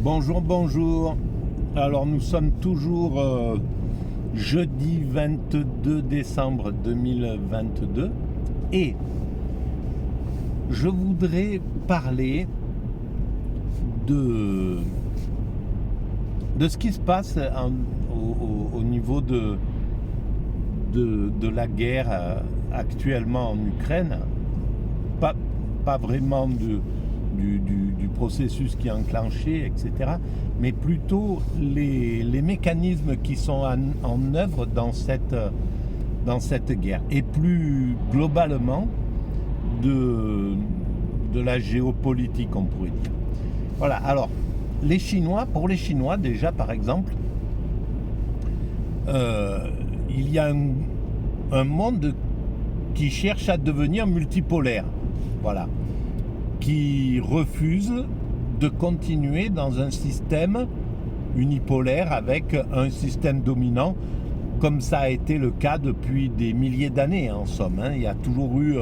Bonjour, bonjour. Alors nous sommes toujours jeudi 22 décembre 2022 et je voudrais parler de, de ce qui se passe au niveau de la guerre actuellement en Ukraine. Pas vraiment du processus qui est enclenché, etc., mais plutôt les mécanismes qui sont en œuvre dans cette guerre. Et plus globalement, de la géopolitique, on pourrait dire. Voilà, alors, pour les Chinois, déjà, par exemple, il y a un monde qui cherche à devenir multipolaire. Voilà. Qui refuse de continuer dans un système unipolaire avec un système dominant, comme ça a été le cas depuis des milliers d'années en somme. Il y a toujours eu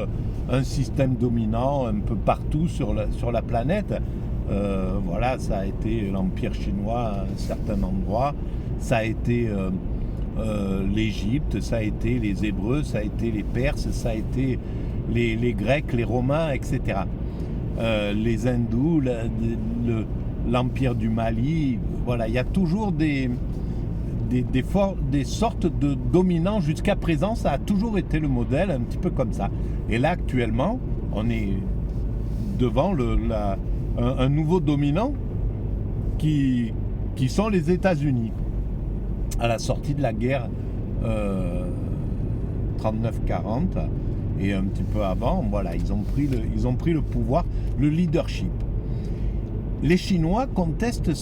un système dominant un peu partout sur la planète. Voilà, ça a été l'Empire chinois à un certain endroit, ça a été l'Égypte, ça a été les Hébreux, ça a été les Perses, ça a été les Grecs, les Romains, etc. Les hindous, l'empire du Mali, voilà, il y a toujours des sortes de dominants. Jusqu'à présent, ça a toujours été le modèle, un petit peu comme ça. Et là, actuellement, on est devant un nouveau dominant qui sont les États-Unis. À la sortie de la guerre 39-40, et un petit peu avant, voilà, ils ont pris le pouvoir, le leadership. Les Chinois contestent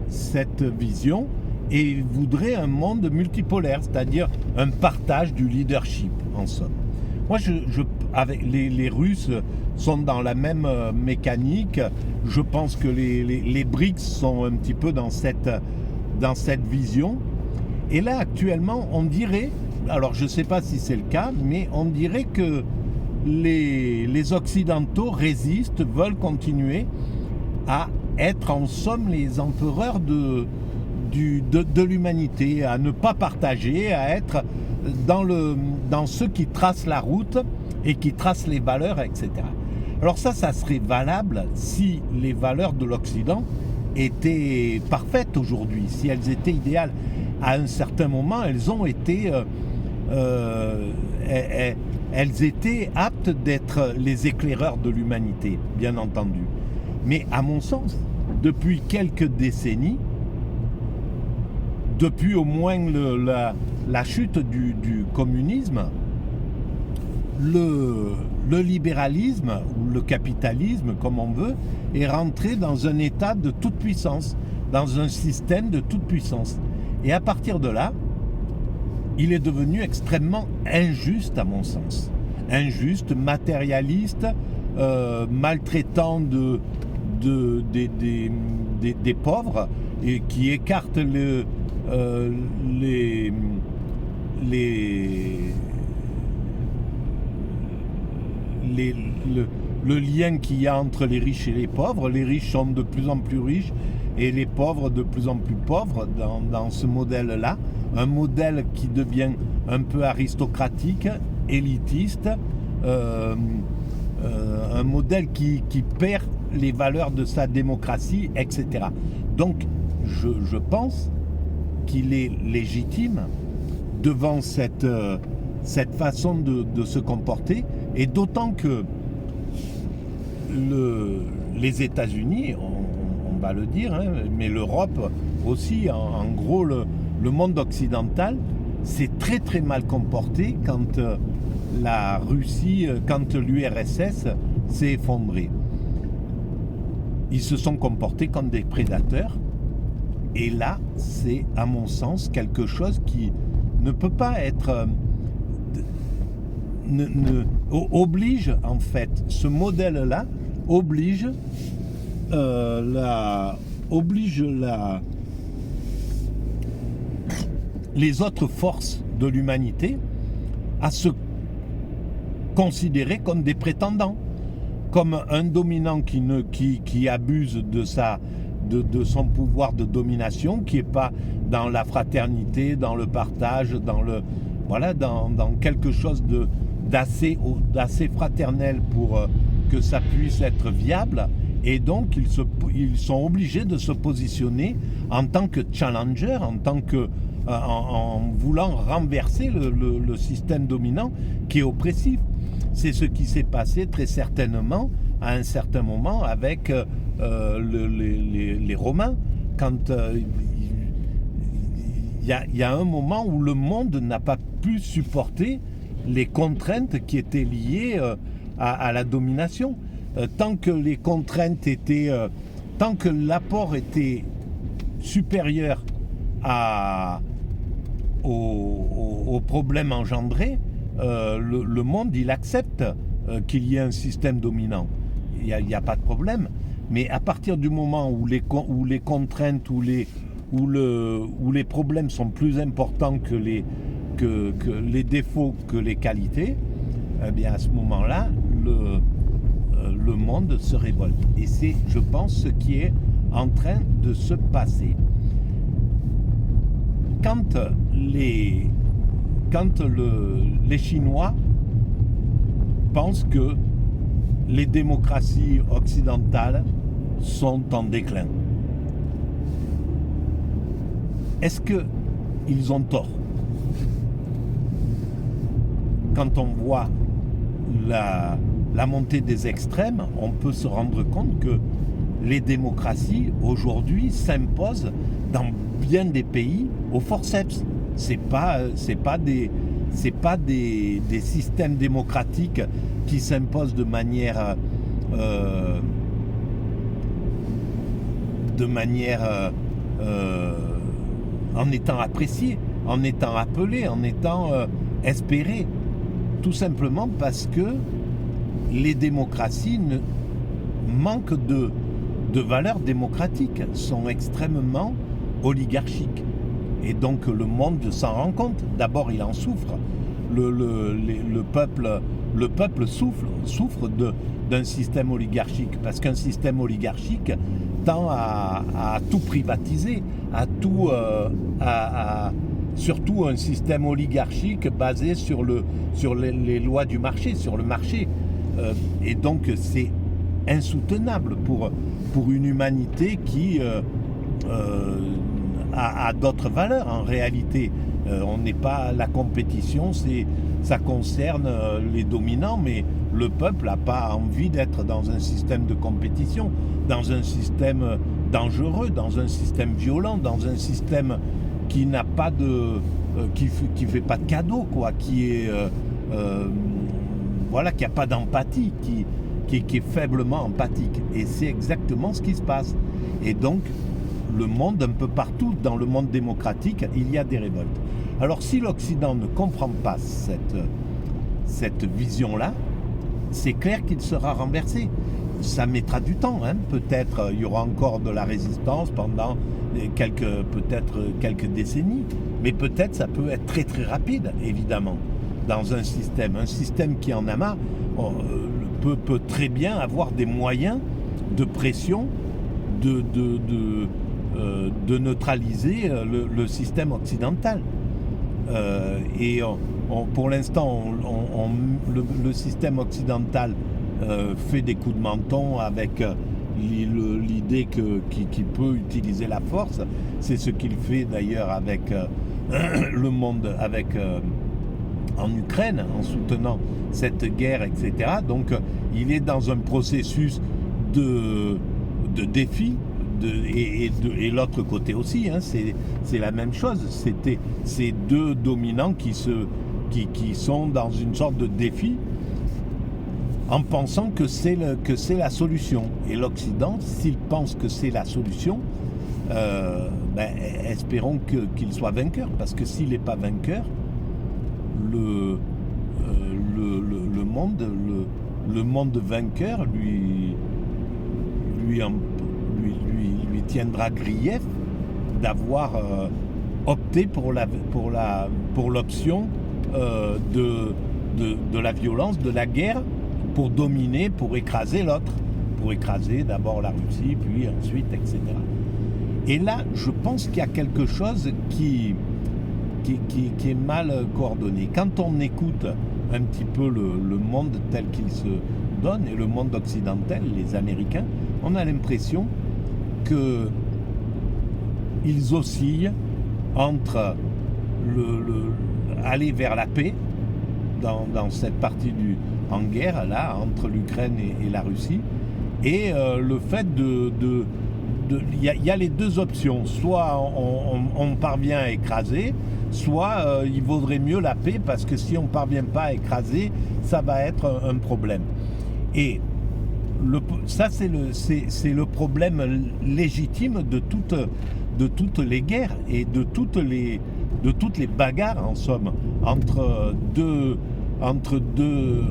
cette vision et voudraient un monde multipolaire, c'est-à-dire un partage du leadership, en somme. Moi, avec les Russes sont dans la même mécanique. Je pense que les BRICS sont un petit peu dans cette vision. Et là, actuellement, on dirait, alors je ne sais pas si c'est le cas, mais on dirait que les Occidentaux résistent, veulent continuer à être en somme les empereurs de l'humanité, à ne pas partager, à être dans ceux qui tracent la route et qui tracent les valeurs, etc. Alors ça serait valable si les valeurs de l'Occident étaient parfaites aujourd'hui, si elles étaient idéales. À un certain moment, elles ont été... elles étaient aptes d'être les éclaireurs de l'humanité, bien entendu. Mais à mon sens, depuis quelques décennies, depuis au moins la chute du communisme, le libéralisme, ou le capitalisme, comme on veut, est rentré dans un état de toute puissance, dans un système de toute puissance. Et à partir de là, il est devenu extrêmement injuste, à mon sens. Injuste, matérialiste, maltraitant des pauvres, et qui écarte le lien qu'il y a entre les riches et les pauvres. Les riches sont de plus en plus riches et les pauvres de plus en plus pauvres dans ce modèle-là. Un modèle qui devient un peu aristocratique, élitiste, un modèle qui perd les valeurs de sa démocratie, etc. Donc, je pense qu'il est légitime, devant cette façon de se comporter, et d'autant que les États-Unis, on va le dire, hein, mais l'Europe aussi, en gros le monde occidental, s'est très très mal comporté quand la Russie, quand l'URSS s'est effondrée. Ils se sont comportés comme des prédateurs, et là, c'est à mon sens quelque chose qui ne peut pas être... oblige, en fait, ce modèle-là oblige les autres forces de l'humanité à se considérer comme des prétendants. comme un dominant qui abuse de son pouvoir de domination, qui n'est pas dans la fraternité, dans le partage, dans quelque chose d'assez fraternel pour que ça puisse être viable. Et donc ils sont obligés de se positionner en tant que challenger, en voulant renverser le système dominant qui est oppressif. C'est ce qui s'est passé très certainement à un certain moment avec les Romains, quand il y a un moment où le monde n'a pas pu supporter les contraintes qui étaient liées à la domination. Tant que les contraintes tant que l'apport était supérieur aux problèmes engendrés, le monde il accepte qu'il y ait un système dominant. Il n'y a pas de problème. Mais à partir du moment où les contraintes, où les problèmes sont plus importants que les défauts, que les qualités, eh bien à ce moment-là, le monde se révolte. Et c'est, je pense, ce qui est en train de se passer. Quand les Chinois pensent que les démocraties occidentales sont en déclin, est-ce qu'ils ont tort? Quand on voit la montée des extrêmes, on peut se rendre compte que les démocraties aujourd'hui s'imposent dans bien des pays au forceps. C'est pas des systèmes démocratiques qui s'imposent de manière en étant appréciés, en étant appelés, en étant espérés. Tout simplement parce que les démocraties manquent de valeurs démocratiques, sont extrêmement oligarchiques. Et donc le monde s'en rend compte. D'abord, il en souffre. Le peuple souffre d'un système oligarchique, parce qu'un système oligarchique tend à tout privatiser, surtout un système oligarchique basé sur les lois du marché, sur le marché. Et donc c'est insoutenable pour une humanité qui a d'autres valeurs en réalité. On n'est pas la compétition, ça concerne les dominants, mais le peuple n'a pas envie d'être dans un système de compétition, dans un système dangereux, dans un système violent, dans un système qui n'a pas qui fait pas de cadeaux, quoi, qui a pas d'empathie, qui est faiblement empathique. Et c'est exactement ce qui se passe. Et donc le monde, un peu partout dans le monde démocratique, il y a des révoltes. Alors si l'Occident ne comprend pas cette vision-là, c'est clair qu'il sera renversé. Ça mettra du temps, hein. Peut-être il y aura encore de la résistance pendant quelques décennies, mais peut-être ça peut être très très rapide, évidemment, dans un système qui en a marre peut très bien avoir des moyens de pression de neutraliser le système occidental. Pour l'instant, le système occidental fait des coups de menton avec l'idée qu'il peut utiliser la force. C'est ce qu'il fait d'ailleurs avec le monde, en Ukraine, en soutenant cette guerre, etc. Donc il est dans un processus de défi. Et l'autre côté aussi, hein, c'est la même chose. C'était ces deux dominants qui sont dans une sorte de défi en pensant que c'est la solution. Et l'Occident, s'il pense que c'est la solution, espérons qu'il soit vainqueur, parce que s'il n'est pas vainqueur, le monde vainqueur lui tiendra grief d'avoir opté pour l'option de la violence, de la guerre, pour dominer, pour écraser l'autre, pour écraser d'abord la Russie, puis ensuite, etc. Et là, je pense qu'il y a quelque chose qui est mal coordonné. Quand on écoute un petit peu le monde tel qu'il se donne, et le monde occidental, les Américains, on a l'impression qu'ils oscillent entre aller vers la paix dans cette partie en guerre, là, entre l'Ukraine et la Russie, et le fait il y a les deux options, soit on parvient à écraser, soit il vaudrait mieux la paix, parce que si on ne parvient pas à écraser, ça va être un problème. Et ça, c'est le problème légitime de toutes les guerres et de toutes les bagarres, en somme, entre deux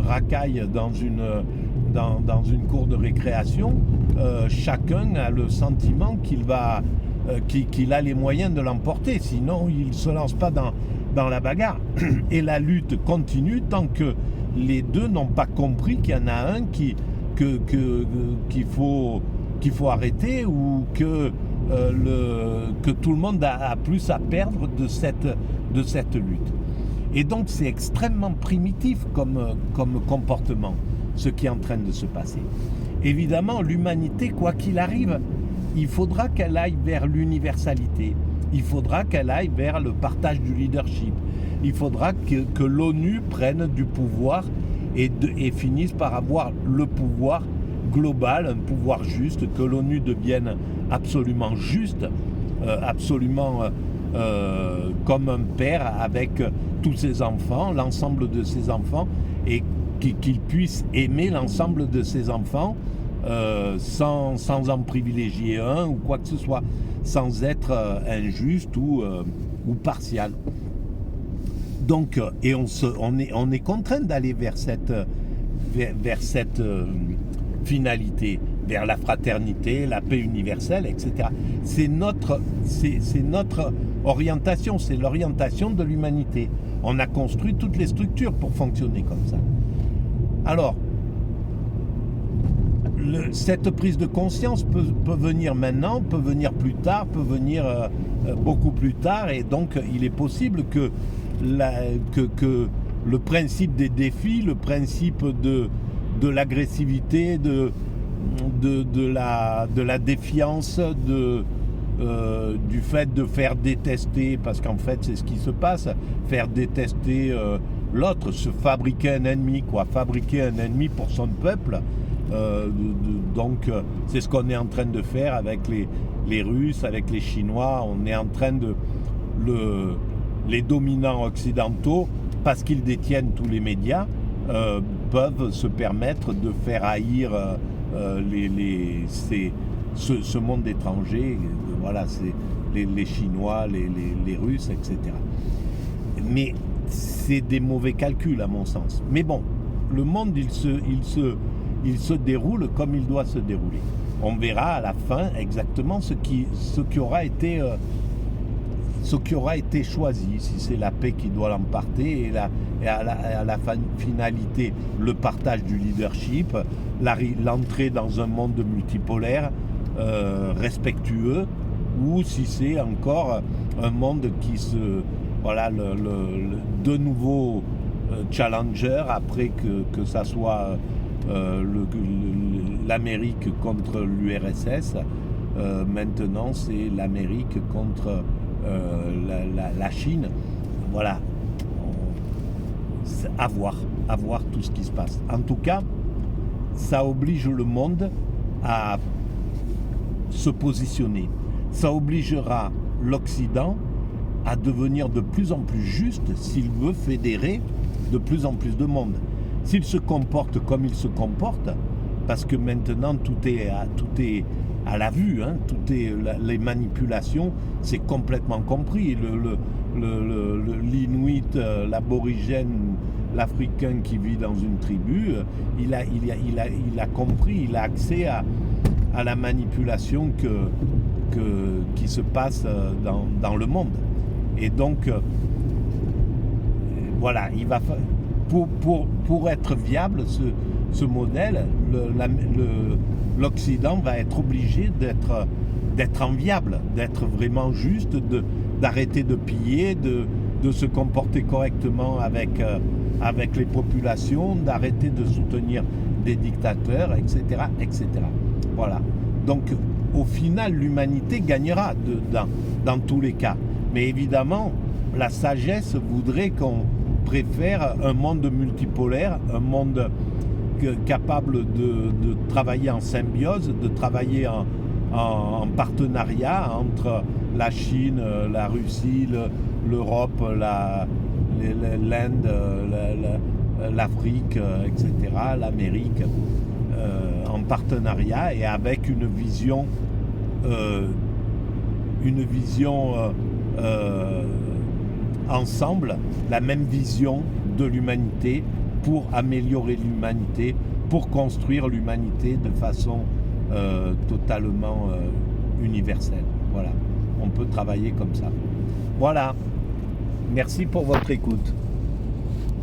racailles dans une cour de récréation. Chacun a le sentiment qu'il a les moyens de l'emporter, sinon il ne se lance pas dans la bagarre. Et la lutte continue tant que les deux n'ont pas compris qu'il y en a un qu'il faut arrêter, ou que tout le monde a plus à perdre de cette lutte. Et donc c'est extrêmement primitif comme comportement, ce qui est en train de se passer. Évidemment, l'humanité, quoi qu'il arrive, il faudra qu'elle aille vers l'universalité, il faudra qu'elle aille vers le partage du leadership, il faudra que l'ONU prenne du pouvoir et finisse par avoir le pouvoir global, un pouvoir juste, que l'ONU devienne absolument juste, absolument comme un père avec tous ses enfants, l'ensemble de ses enfants, et qu'il puisse aimer l'ensemble de ses enfants sans en privilégier un ou quoi que ce soit, sans être injuste ou partial. Donc, et on est contraint d'aller vers cette finalité, vers la fraternité, la paix universelle, etc. C'est notre orientation, c'est l'orientation de l'humanité. On a construit toutes les structures pour fonctionner comme ça. Alors, cette prise de conscience peut venir maintenant, peut venir plus tard, peut venir beaucoup plus tard, et donc il est possible que le principe des défis, le principe de l'agressivité, de la défiance, du fait de faire détester, parce qu'en fait c'est ce qui se passe, faire détester l'autre, se fabriquer un ennemi, fabriquer un ennemi pour son peuple. Donc c'est ce qu'on est en train de faire avec les Russes, avec les Chinois. On est en train les dominants occidentaux, parce qu'ils détiennent tous les médias, peuvent se permettre de faire haïr ce monde étranger. Voilà, c'est les Chinois, les Russes, etc. Mais c'est des mauvais calculs à mon sens. Mais bon, le monde il se déroule comme il doit se dérouler. On verra à la fin exactement ce qui aura été choisi, si c'est la paix qui doit l'emporter, et à la finalité le partage du leadership, l'entrée dans un monde multipolaire respectueux, ou si c'est encore un monde qui de nouveaux challengers, après que ça soit l'Amérique contre l'URSS. Maintenant c'est l'Amérique contre la Chine. Voilà, à voir tout ce qui se passe. En tout cas, ça oblige le monde à se positionner. Ça obligera l'Occident à devenir de plus en plus juste s'il veut fédérer de plus en plus de monde. S'il se comporte comme il se comporte, parce que maintenant tout est à la vue, les manipulations, c'est complètement compris. L'Inuit, l'aborigène, l'Africain qui vit dans une tribu, il a compris, il a accès à la manipulation qui se passe dans le monde. Et donc, voilà, il va pour être viable, ce modèle, l'Occident va être obligé d'être enviable, d'être vraiment juste, d'arrêter de piller, de se comporter correctement avec les populations, d'arrêter de soutenir des dictateurs, etc., etc. Voilà. Donc, au final, l'humanité gagnera dans tous les cas. Mais évidemment, la sagesse voudrait qu'on préfère un monde multipolaire, un monde capable de travailler en symbiose, de travailler en partenariat entre la Chine, la Russie, l'Europe, l'Inde, l'Afrique, etc., l'Amérique, en partenariat et avec une vision ensemble, la même vision de l'humanité pour améliorer l'humanité, pour construire l'humanité de façon totalement universelle. Voilà, on peut travailler comme ça. Voilà, merci pour votre écoute.